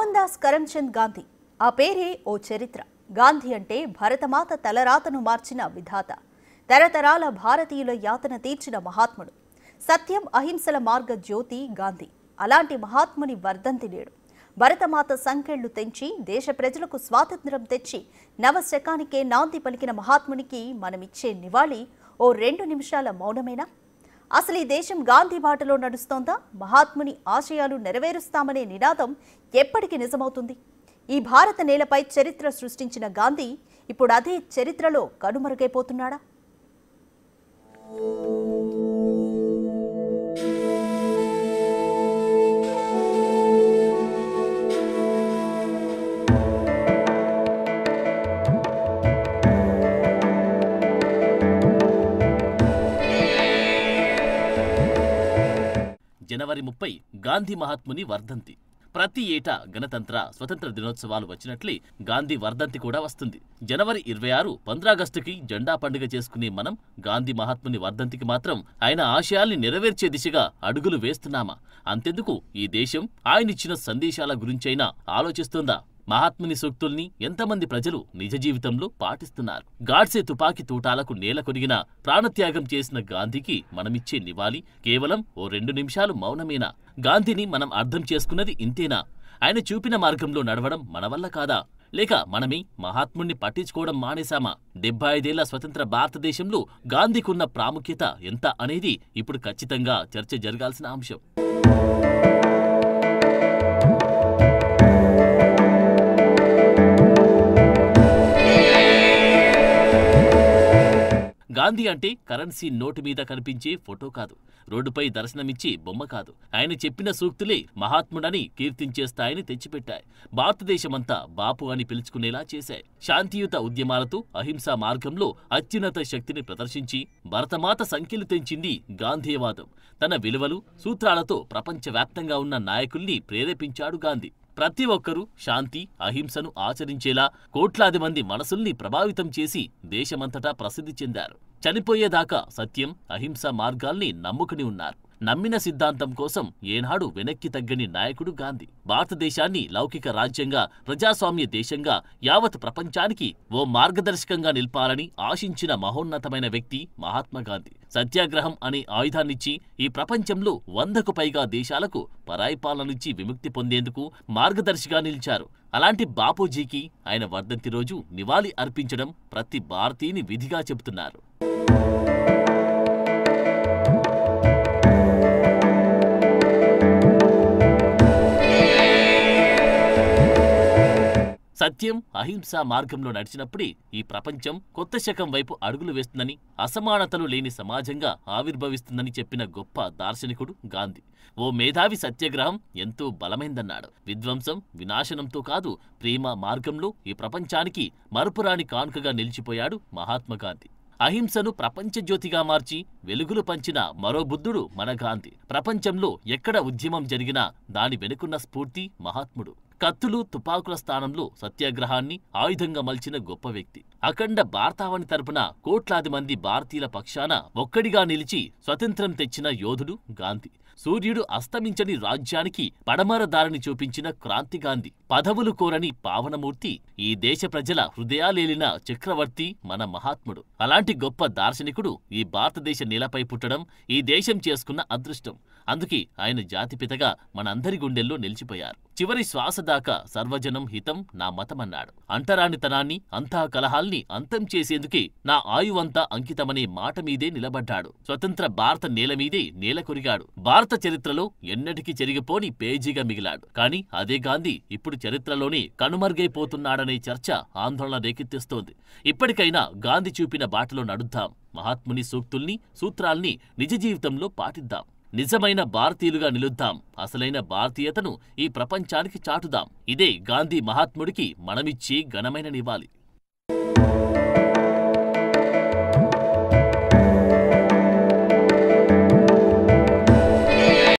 మోహన్ దాస్ కరమ్చంద్ గాంధీ ఆ పేరే ఓ చరిత్ర. గాంధీ అంటే భరతమాత తలరాతను మార్చిన విధాత, తరతరాల భారతీయుల యాతన తీర్చిన మహాత్ముడు, సత్యం అహింసల మార్గ జ్యోతి గాంధీ. అలాంటి మహాత్ముని వర్ధంతి నేడు. భరతమాత సంకెళ్లు తెంచి దేశ ప్రజలకు స్వాతంత్ర్యం తెచ్చి నవశకానికే నాంది పలికిన మహాత్మునికి మనమిచ్చే నివాళి ఓ 2 నిమిషాల మౌనమేనా? అసలు ఈ దేశం గాంధీ బాటలో నడుస్తోందా? మహాత్ముని ఆశయాలు నెరవేరుస్తామనే నినాదం ఎప్పటికి నిజమవుతుంది? ఈ భారత నేలపై చరిత్ర సృష్టించిన గాంధీ ఇప్పుడు అదే చరిత్రలో కనుమరుగైపోతున్నాడా? జనవరి 30 గాంధీ మహాత్ముని వర్ధంతి. ప్రతి ఏటా గణతంత్ర, స్వతంత్ర దినోత్సవాలు వచ్చినట్లే గాంధీ వర్ధంతి కూడా వస్తుంది. జనవరి 26, 15 ఆగస్టుకి జెండా పండుగ చేసుకునే మనం గాంధీ మహాత్ముని వర్ధంతికి మాత్రం ఆయన ఆశయాల్ని నెరవేర్చే దిశగా అడుగులు వేస్తున్నామా? అంతెందుకు ఈ దేశం ఆయనిచ్చిన సందేశాల గురించైనా ఆలోచిస్తుందా? మహాత్ముని సూక్తుల్ని ఎంతమంది ప్రజలు నిజ జీవితంలో పాటిస్తున్నారు? గాడ్సే తుపాకీ తూటాలకు నేల కొరిగిన, ప్రాణత్యాగం చేసిన గాంధీకి మనమిచ్చే నివాళి కేవలం ఓ 2 నిమిషాలు మౌనమేనా? గాంధీని మనం అర్థం చేసుకున్నది ఇంతేనా? ఆయన చూపిన మార్గంలో నడవడం మన వల్ల కాదా? లేక మనమే మహాత్ముణ్ణి పట్టించుకోవడం మానేశామా? 75 ఏళ్ల స్వతంత్ర భారతదేశంలో గాంధీకున్న ప్రాముఖ్యత ఎంత అనేది ఇప్పుడు ఖచ్చితంగా చర్చ జరగాల్సిన అంశం. గాంధీ అంటే కరెన్సీ నోటు మీద కనిపించే ఫోటో కాదు, రోడ్డుపై దర్శనమిచ్చే బొమ్మ కాదు. ఆయన చెప్పిన సూక్తులే మహాత్ముడని కీర్తించే స్థాయిని తెచ్చిపెట్టాయి. భారతదేశమంతా బాపు అని పిలుచుకునేలా చేశాయి. శాంతియుత ఉద్యమాలతో అహింసా మార్గంలో అత్యున్నత శక్తిని ప్రదర్శించి భరతమాత సంఖ్యలు తెంచింది గాంధీవాదం. తన విలువలు, సూత్రాలతో ప్రపంచవ్యాప్తంగా ఉన్న నాయకుల్ని ప్రేరేపించాడు గాంధీ. ప్రతి ఒక్కరూ శాంతి, అహింసను ఆచరించేలా కోట్లాది మంది మనసుల్ని ప్రభావితం చేసి దేశమంతటా ప్రసిద్ధి చెందారు. చనిపోయేదాకా సత్యం, అహింస మార్గాల్ని నమ్ముకుని ఉన్నారు. నమ్మిన సిద్ధాంతం కోసం ఏనాడు వెనక్కి తగ్గని నాయకుడు గాంధీ. భారతదేశాన్ని లౌకిక రాజ్యంగా, ప్రజాస్వామ్య దేశంగా యావత్ ప్రపంచానికి ఓ మార్గదర్శకంగా నిల్పాలని ఆశించిన మహోన్నతమైన వ్యక్తి మహాత్మాగాంధీ. సత్యాగ్రహం అనే ఆయుధాన్నిచ్చి ఈ ప్రపంచంలో 100కు పైగా దేశాలకు పరాయి పాలన నుంచి విముక్తి పొందేందుకు మార్గదర్శిగా నిలిచారు. అలాంటి బాపూజీకి ఆయన వర్ధంతి రోజు నివాళి అర్పించడం ప్రతి భారతీయుని విధిగా చెబుతున్నారు. సత్యం, అహింస మార్గంలో నడిచినప్పుడే ఈ ప్రపంచం కొత్త శకం వైపు అడుగులు వేస్తుందని, అసమానతలు లేని సమాజంగా ఆవిర్భవిస్తుందని చెప్పిన గొప్ప దార్శనికుడు గాంధీ. ఓ మేధావి సత్యాగ్రహం ఎంతో బలమైందన్నాడు. విధ్వంసం, వినాశనంతో కాదు, ప్రేమ మార్గంలో ఈ ప్రపంచానికి మరుపురాని కానుకగా నిలిచిపోయాడు మహాత్మాగాంధీ. అహింసను ప్రపంచ జ్యోతిగా మార్చి వెలుగులు పంచిన మరో బుద్ధుడు మన గాంధీ. ప్రపంచంలో ఎక్కడ ఉద్యమం జరిగినా దాని వెనుకున్న స్ఫూర్తి మహాత్ముడు. కత్తులు, తుపాకుల స్థానంలో సత్యాగ్రహాన్ని ఆయుధంగా మలిచిన గొప్ప వ్యక్తి. అఖండ భారతావని తరపున కోట్లాది మంది భారతీయుల పక్షాన ఒక్కడిగా నిలిచి స్వతంత్రం తెచ్చిన యోధుడు గాంధీ. సూర్యుడు అస్తమించని రాజ్యానికి పడమర దారిని చూపించిన క్రాంతి గాంధీ. పదవులు కోరని పావనమూర్తి, ఈ దేశ ప్రజల హృదయాలేలిన చక్రవర్తి మన మహాత్ముడు. అలాంటి గొప్ప దార్శనికుడు ఈ భారతదేశ నేలపై పుట్టడం ఈ దేశం చేసుకున్న అదృష్టం. అందుకే ఆయన జాతిపితగా మనందరి గుండెల్లో నిలిచిపోయారు. చివరి శ్వాస దాకా సర్వజనం హితం నా మతమన్నాడు. అంటరానితనాన్ని, అంతః కలహాల్ని అంతం చేసేందుకే నా ఆయువంతా అంకితమనే మాట మీదే నిలబడ్డాడు. స్వతంత్ర భారత నేల మీదే నేల కొరిగాడు. భారత చరిత్రలో ఎన్నటికీ చెరిగిపోని పేజీగా మిగిలాడు. కానీ అదే గాంధీ ఇప్పుడు చరిత్రలోనే కనుమరుగైపోతున్నాడనే చర్చ ఆందోళన రేకెత్తిస్తోంది. ఇప్పటికైనా గాంధీ చూపిన బాటలో నడుద్దాం. మహాత్ముని సూక్తుల్ని, సూత్రాల్ని నిజ జీవితంలో పాటిద్దాం. నిజమైన భారతీయులుగా నిలుద్దాం. అసలైన భారతీయతను ఈ ప్రపంచానికి చాటుదాం. ఇదే గాంధీ మహాత్ముడికి మనమిచ్చే ఘనమైన నివాళి.